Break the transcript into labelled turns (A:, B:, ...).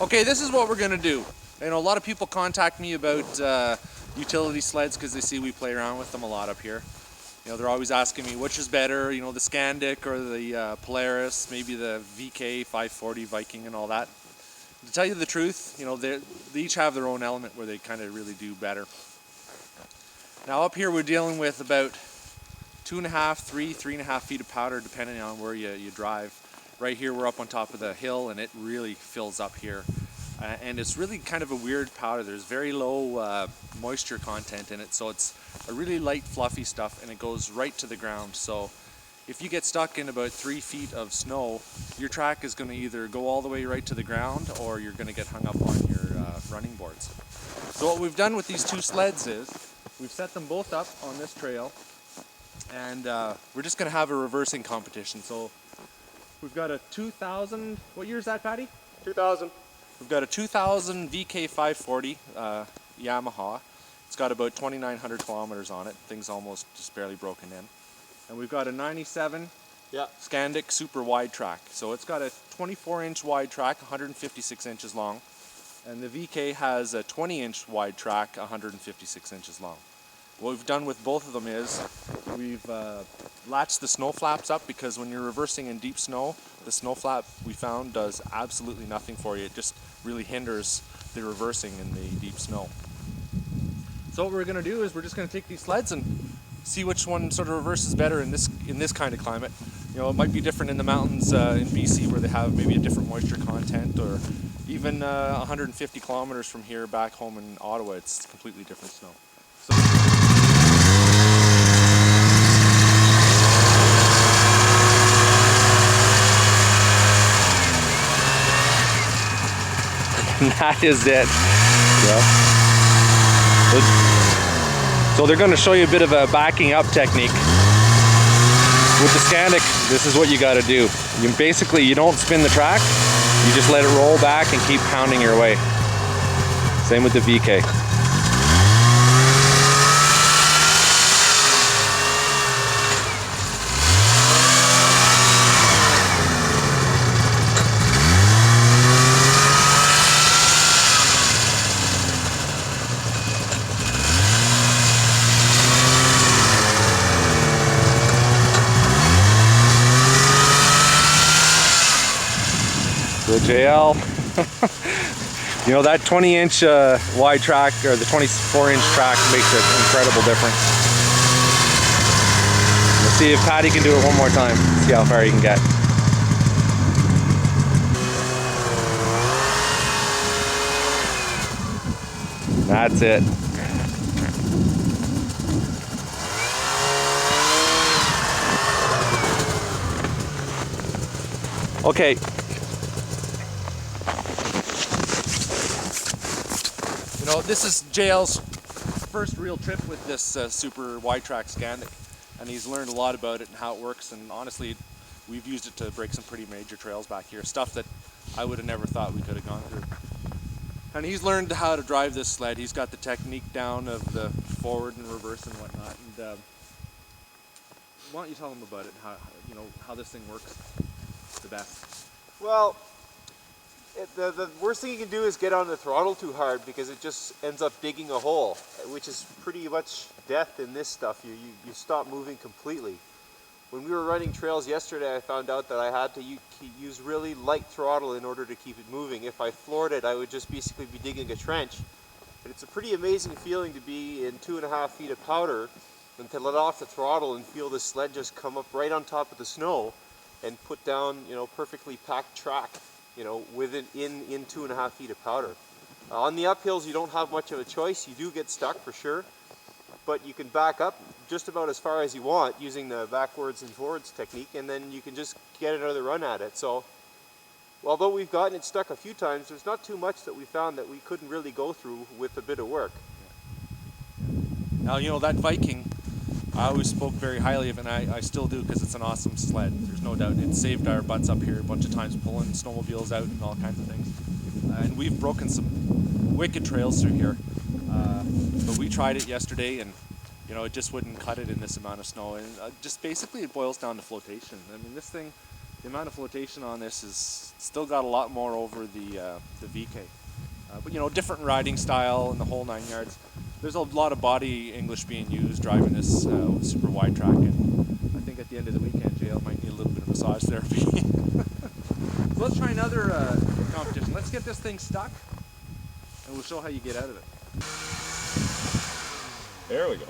A: Okay, this is what we're gonna do. You know, a lot of people contact me about utility sleds because they see we play around with them a lot up here. You know, they're always asking me which is better, you know, the Skandic or the Polaris, maybe the VK540 Viking and all that. To tell you the truth, you know, they each have their own element where they kind of really do better. Now up here we're dealing with about 2.5, 3.5 feet of powder depending on where you drive. Right here we're up on top of the hill and it really fills up here. And it's really kind of a weird powder. There's very low moisture content in it, so it's a really light fluffy stuff and it goes right to the ground. So if you get stuck in about 3 feet of snow, your track is going to either go all the way right to the ground or you're going to get hung up on your running boards. So what we've done with these two sleds is we've set them both up on this trail and we're just going to have a reversing competition. So we've got a 2000, what year is that, Patty?
B: 2000.
A: We've got a 2000 VK540 Yamaha. It's got about 2,900 kilometers on it. Thing's almost just barely broken in. And we've got a 97 Skandic super wide track. So it's got a 24-inch wide track, 156 inches long. And the VK has a 20-inch wide track, 156 inches long. What we've done with both of them is we've latched the snow flaps up because when you're reversing in deep snow, the snow flap we found does absolutely nothing for you. It just really hinders the reversing in the deep snow. So what we're going to do is we're just going to take these sleds and see which one sort of reverses better in this kind of climate. You know, it might be different in the mountains in BC where they have maybe a different moisture content, or even 150 kilometers from here back home in Ottawa, it's completely different snow. So that is it. Yeah. So they're going to show you a bit of a backing up technique. With the Skandic, this is what you got to do. You don't spin the track, you just let it roll back and keep pounding your way. Same with the VK. The JL, you know, that 20-inch wide track or the 24-inch track makes an incredible difference. Let's see if Patty can do it one more time. See how far he can get. That's it. Okay. You know, this is JL's first real trip with this super wide track Skandic, and he's learned a lot about it and how it works, and honestly we've used it to break some pretty major trails back here, stuff that I would have never thought we could have gone through. And he's learned how to drive this sled. He's got the technique down of the forward and reverse and whatnot, and why don't you tell him about it, how this thing works the best?
B: Well, the worst thing you can do is get on the throttle too hard because it just ends up digging a hole, which is pretty much death in this stuff. You stop moving completely. When we were running trails yesterday, I found out that I had to use really light throttle in order to keep it moving. If I floored it, I would just basically be digging a trench. But it's a pretty amazing feeling to be in 2.5 feet of powder and to let off the throttle and feel the sled just come up right on top of the snow and put down, you know, perfectly packed track, you know, within in 2.5 feet of powder. On the uphills, you don't have much of a choice. You do get stuck for sure, but you can back up just about as far as you want using the backwards and forwards technique, and then you can just get another run at it. So, although we've gotten it stuck a few times, there's not too much that we found that we couldn't really go through with a bit of work.
A: Now, you know, that Viking, I always spoke very highly of it, and I still do, because it's an awesome sled. There's no doubt. It saved our butts up here a bunch of times, pulling snowmobiles out and all kinds of things. And we've broken some wicked trails through here. But we tried it yesterday, and you know, it just wouldn't cut it in this amount of snow. And just basically, it boils down to flotation. I mean, this thing, the amount of flotation on this is still got a lot more over the VK. But you know, different riding style and the whole 9 yards. There's a lot of body English being used driving this super wide track, and I think at the end of the weekend, JL might need a little bit of massage therapy. So let's try another competition. Let's get this thing stuck, and we'll show how you get out of it.
C: There we go.